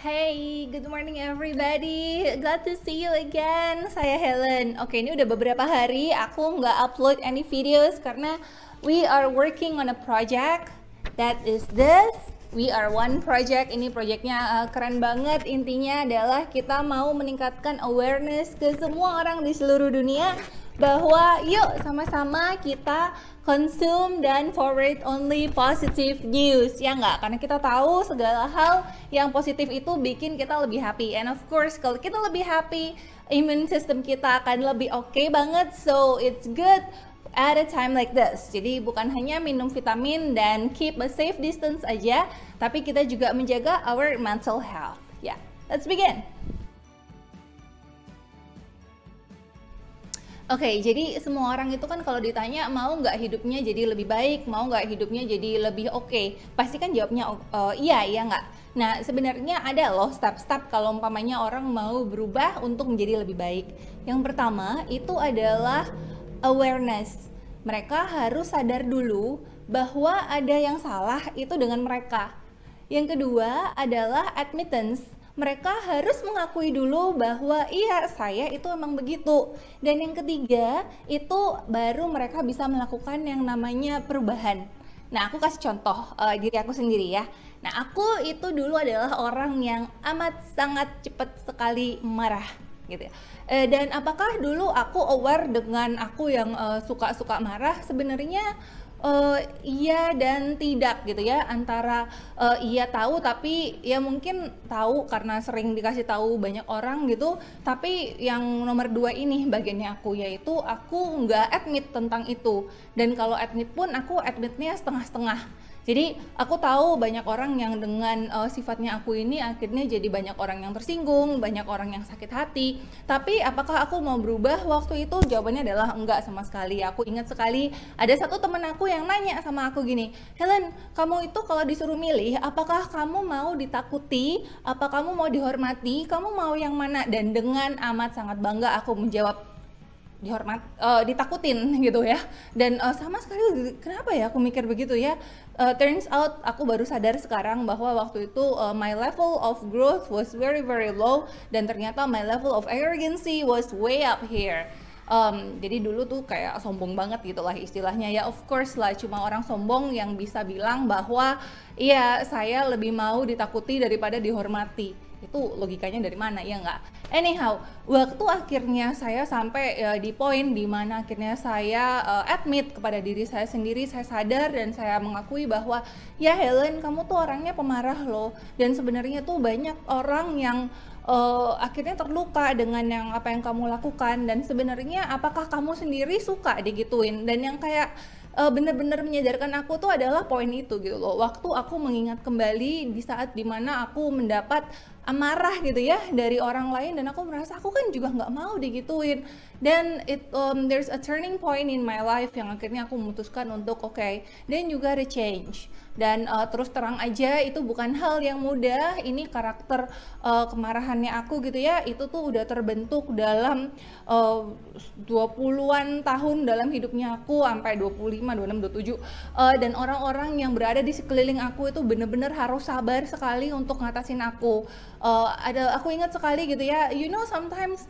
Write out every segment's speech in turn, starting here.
Hey, good morning everybody. Glad to see you again. Saya Helen. Oke, ini udah beberapa hari aku nggak upload any videos karena we are working on a project that is this. We are one project. Ini projectnya keren banget. Intinya adalah kita mau meningkatkan awareness ke semua orang di seluruh dunia bahwa yuk sama-sama kita consume dan forward only positive news, ya nggak? Karena kita tahu segala hal yang positif itu bikin kita lebih happy, and of course kalau kita lebih happy, immune system kita akan lebih oke banget. So it's good at a time like this. Jadi bukan hanya minum vitamin dan keep a safe distance aja, tapi kita juga menjaga our mental health. Ya, let's begin. Oke, jadi semua orang itu kan kalau ditanya mau nggak hidupnya jadi lebih baik, mau nggak hidupnya jadi lebih oke, pasti kan jawabnya iya, iya nggak? Nah, sebenarnya ada loh step-step kalau umpamanya orang mau berubah untuk menjadi lebih baik. Yang pertama itu adalah awareness. Mereka harus sadar dulu bahwa ada yang salah itu dengan mereka. Yang kedua adalah admittance. Mereka harus mengakui dulu bahwa iya saya itu emang begitu. Dan yang ketiga itu baru mereka bisa melakukan yang namanya perubahan. Nah, aku kasih contoh diri aku sendiri ya. Nah, aku itu dulu adalah orang yang amat sangat cepat sekali marah gitu ya. Dan apakah dulu aku aware dengan aku yang suka-suka marah? Sebenarnya iya dan tidak gitu ya, antara iya tahu tapi ya mungkin tahu karena sering dikasih tahu banyak orang gitu, tapi yang nomor dua ini bagiannya aku, yaitu aku nggak admit tentang itu, dan kalau admit pun aku admitnya setengah-setengah. Jadi aku tahu banyak orang yang dengan sifatnya aku ini akhirnya jadi banyak orang yang tersinggung, banyak orang yang sakit hati. Tapi apakah aku mau berubah waktu itu? Jawabannya adalah enggak sama sekali. Aku ingat sekali ada satu teman aku yang nanya sama aku gini, Helen, kamu itu kalau disuruh milih, apakah kamu mau ditakuti, apa kamu mau dihormati, kamu mau yang mana? Dan dengan amat sangat bangga aku menjawab ditakutin gitu ya. Dan sama sekali kenapa ya aku mikir begitu ya. Turns out aku baru sadar sekarang bahwa waktu itu my level of growth was very very low, dan ternyata my level of arrogancy was way up here. Jadi dulu tuh kayak sombong banget gitu lah istilahnya ya. Of course lah, cuma orang sombong yang bisa bilang bahwa iya saya lebih mau ditakuti daripada dihormati. Itu logikanya dari mana ya nggak? Anyhow, waktu akhirnya saya sampai di poin dimana akhirnya saya admit kepada diri saya sendiri, saya sadar dan saya mengakui bahwa ya Helen, kamu tuh orangnya pemarah loh, dan sebenarnya tuh banyak orang yang akhirnya terluka dengan yang apa yang kamu lakukan, dan sebenarnya apakah kamu sendiri suka digituin? Dan yang kayak benar-benar menyadarkan aku tuh adalah poin itu gitu loh. Waktu aku mengingat kembali di saat dimana aku mendapat amarah gitu ya dari orang lain, dan aku merasa aku kan juga nggak mau digituin. Dan there's a turning point in my life yang akhirnya aku memutuskan untuk okay, then you gotta change. Dan terus terang aja itu bukan hal yang mudah. Ini karakter kemarahannya aku gitu ya, itu tuh udah terbentuk dalam 20-an tahun dalam hidupnya aku, sampai 25, 26, 27. Dan orang-orang yang berada di sekeliling aku itu bener-bener harus sabar sekali untuk ngatasin aku. Aku ingat sekali gitu ya, you know sometimes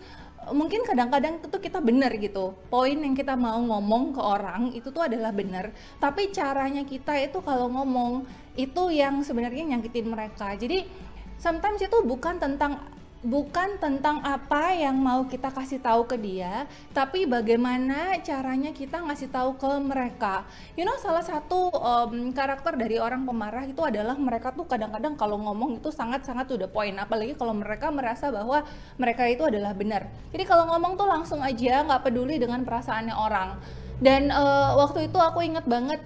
mungkin kadang-kadang itu kita benar gitu, poin yang kita mau ngomong ke orang itu tuh adalah benar, tapi caranya kita itu kalau ngomong itu yang sebenarnya nyakitin mereka. Jadi sometimes itu bukan tentang apa yang mau kita kasih tahu ke dia, tapi bagaimana caranya kita ngasih tahu ke mereka. You know, salah satu karakter dari orang pemarah itu adalah mereka tuh kadang-kadang kalau ngomong itu sangat-sangat to the point, apalagi kalau mereka merasa bahwa mereka itu adalah benar. Jadi kalau ngomong tuh langsung aja, nggak peduli dengan perasaannya orang. Dan waktu itu aku inget banget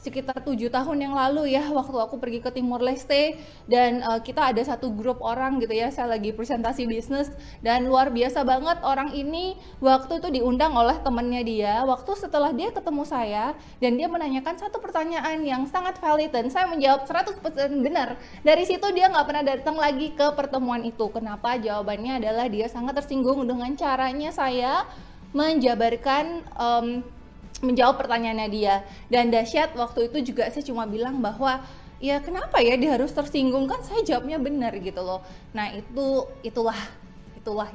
sekitar 7 tahun yang lalu ya, waktu aku pergi ke Timor Leste, dan kita ada satu grup orang gitu ya, saya lagi presentasi bisnis, dan luar biasa banget orang ini waktu itu diundang oleh temennya dia. Waktu setelah dia ketemu saya dan dia menanyakan satu pertanyaan yang sangat valid dan saya menjawab 100% benar, dari situ dia nggak pernah datang lagi ke pertemuan itu. Kenapa? Jawabannya adalah dia sangat tersinggung dengan caranya saya menjawab pertanyaannya dia. Dan dahsyat waktu itu juga saya cuma bilang bahwa ya kenapa ya dia harus tersinggung, kan saya jawabnya benar gitu loh. Nah itulah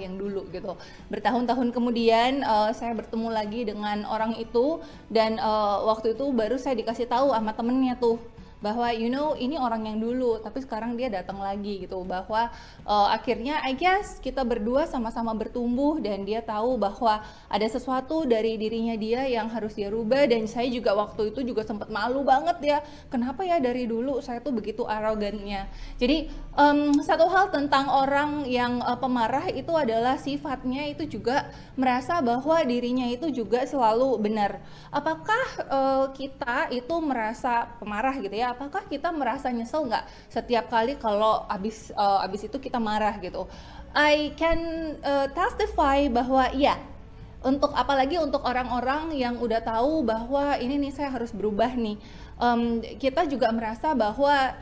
yang dulu gitu. Bertahun-tahun kemudian saya bertemu lagi dengan orang itu, dan waktu itu baru saya dikasih tahu sama temennya tuh bahwa ini orang yang dulu, tapi sekarang dia datang lagi gitu, bahwa akhirnya I guess kita berdua sama-sama bertumbuh, dan dia tahu bahwa ada sesuatu dari dirinya dia yang harus dia rubah. Dan saya juga waktu itu juga sempat malu banget ya, kenapa ya dari dulu saya tuh begitu arogannya. Jadi satu hal tentang orang yang pemarah itu adalah sifatnya itu juga merasa bahwa dirinya itu juga selalu benar. Apakah kita itu merasa pemarah gitu ya, apakah kita merasa nyesel nggak setiap kali kalau abis itu kita marah gitu? I can testify bahwa ya, apalagi untuk orang-orang yang udah tahu bahwa ini nih saya harus berubah nih, kita juga merasa bahwa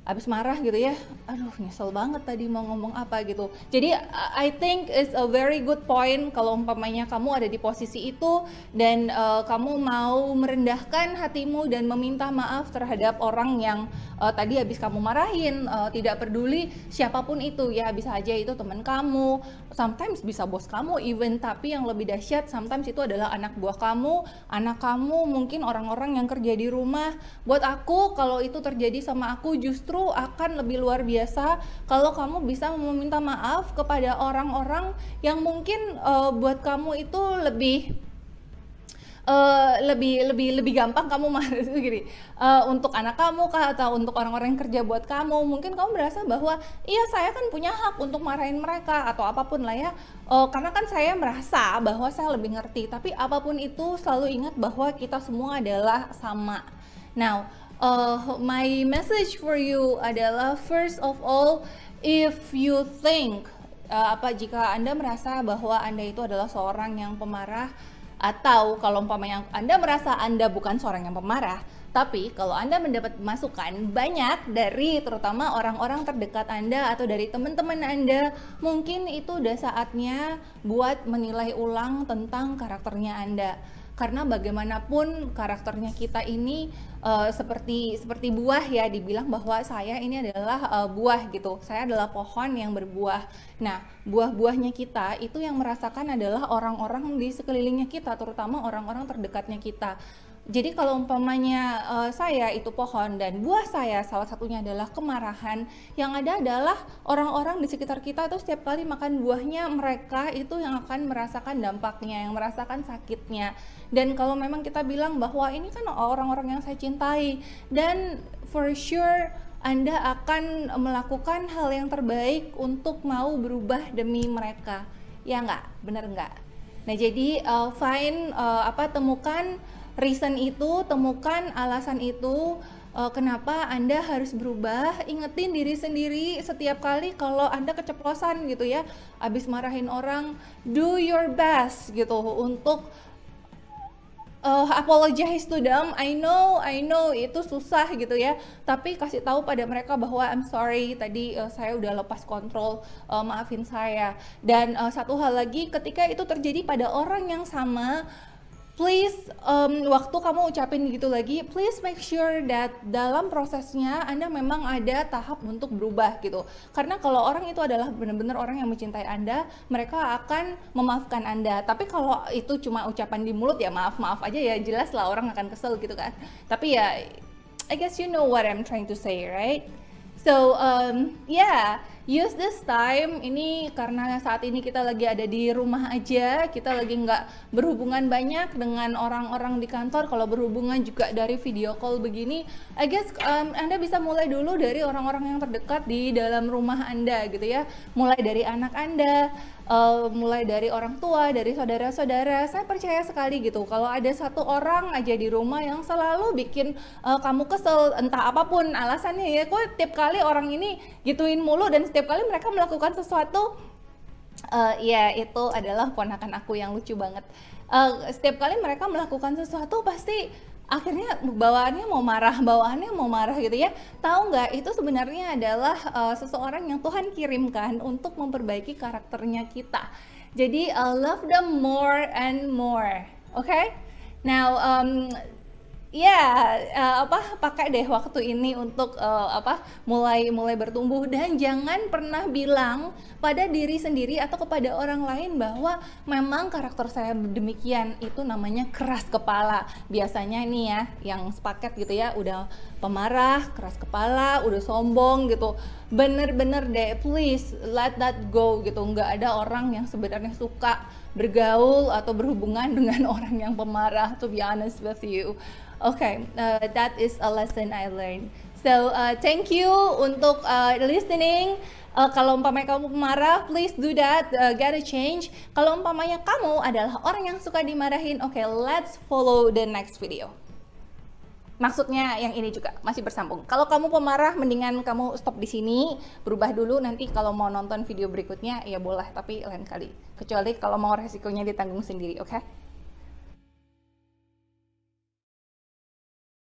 abis marah gitu ya, aduh nyesel banget tadi mau ngomong apa gitu. Jadi I think it's a very good point kalau umpamanya kamu ada di posisi itu, dan kamu mau merendahkan hatimu dan meminta maaf terhadap orang yang tadi habis kamu marahin, tidak peduli siapapun itu ya, bisa aja itu teman kamu, sometimes bisa bos kamu even, tapi yang lebih dahsyat sometimes itu adalah anak buah kamu, anak kamu, mungkin orang-orang yang kerja di rumah. Buat aku kalau itu terjadi sama aku, justru akan lebih luar biasa kalau kamu bisa meminta maaf kepada orang-orang yang mungkin buat kamu itu lebih gampang kamu marah gini, untuk anak kamu kah, atau untuk orang-orang yang kerja buat kamu. Mungkin kamu merasa bahwa iya saya kan punya hak untuk marahin mereka atau apapun lah ya, karena kan saya merasa bahwa saya lebih ngerti. Tapi apapun itu selalu ingat bahwa kita semua adalah sama. Now my message for you adalah, first of all, if you think jika Anda merasa bahwa Anda itu adalah seorang yang pemarah, atau kalau umpamanya Anda merasa Anda bukan seorang yang pemarah, tapi kalau Anda mendapat masukan banyak dari terutama orang-orang terdekat Anda atau dari teman-teman Anda, mungkin itu udah saatnya buat menilai ulang tentang karakternya Anda. Karena bagaimanapun karakternya kita ini seperti buah ya, dibilang bahwa saya ini adalah buah gitu, saya adalah pohon yang berbuah. Nah, buah-buahnya kita itu yang merasakan adalah orang-orang di sekelilingnya kita, terutama orang-orang terdekatnya kita. Jadi kalau umpamanya saya itu pohon dan buah saya salah satunya adalah kemarahan, yang ada adalah orang-orang di sekitar kita itu setiap kali makan buahnya, mereka itu yang akan merasakan dampaknya, yang merasakan sakitnya. Dan kalau memang kita bilang bahwa ini kan orang-orang yang saya cintai, dan for sure Anda akan melakukan hal yang terbaik untuk mau berubah demi mereka. Ya nggak? Bener nggak? Nah jadi temukan reason itu, temukan alasan itu, kenapa Anda harus berubah. Ingetin diri sendiri setiap kali kalau Anda keceplosan gitu ya, abis marahin orang, do your best gitu untuk apologize to them. I know itu susah gitu ya, tapi kasih tahu pada mereka bahwa I'm sorry tadi saya udah lepas kontrol, maafin saya. Dan satu hal lagi, ketika itu terjadi pada orang yang sama, please waktu kamu ucapin gitu lagi, please make sure that dalam prosesnya Anda memang ada tahap untuk berubah gitu. Karena kalau orang itu adalah benar-benar orang yang mencintai Anda, mereka akan memaafkan Anda. Tapi kalau itu cuma ucapan di mulut ya maaf-maaf aja ya, jelas lah orang akan kesel gitu kan. Tapi ya I guess you know what I'm trying to say, right? So use this time ini karena saat ini kita lagi ada di rumah aja, kita lagi nggak berhubungan banyak dengan orang-orang di kantor. Kalau berhubungan juga dari video call begini, I guess Anda bisa mulai dulu dari orang-orang yang terdekat di dalam rumah Anda gitu ya. Mulai dari anak Anda, mulai dari orang tua, dari saudara-saudara. Saya percaya sekali gitu, kalau ada satu orang aja di rumah yang selalu bikin kamu kesel, entah apapun alasannya ya, kok tiap kali orang ini gituin mulu, dan setiap kali mereka melakukan sesuatu, ya itu adalah ponakan aku yang lucu banget. Setiap kali mereka melakukan sesuatu pasti akhirnya bawaannya mau marah gitu ya. Tahu nggak, itu sebenarnya adalah seseorang yang Tuhan kirimkan untuk memperbaiki karakternya kita. Jadi love them more and more, okay? Now Iya, pakai deh waktu ini untuk mulai mulai bertumbuh, dan jangan pernah bilang pada diri sendiri atau kepada orang lain bahwa memang karakter saya demikian, itu namanya keras kepala. Biasanya nih ya, yang sepaket gitu ya, udah pemarah, keras kepala, udah sombong gitu. Bener-bener deh, please let that go gitu. Nggak ada orang yang sebenarnya suka bergaul atau berhubungan dengan orang yang pemarah, to be honest with you. Okay, that is a lesson I learned. So thank you untuk listening. Kalau umpamanya kamu pemarah, please do that, get a change. Kalau umpamanya kamu adalah orang yang suka dimarahin, okay, let's follow the next video. Maksudnya yang ini juga masih bersambung. Kalau kamu pemarah, mendingan kamu stop di sini, berubah dulu. Nanti kalau mau nonton video berikutnya, ya boleh, tapi lain kali. Kecuali kalau mau resikonya ditanggung sendiri, oke? Okay?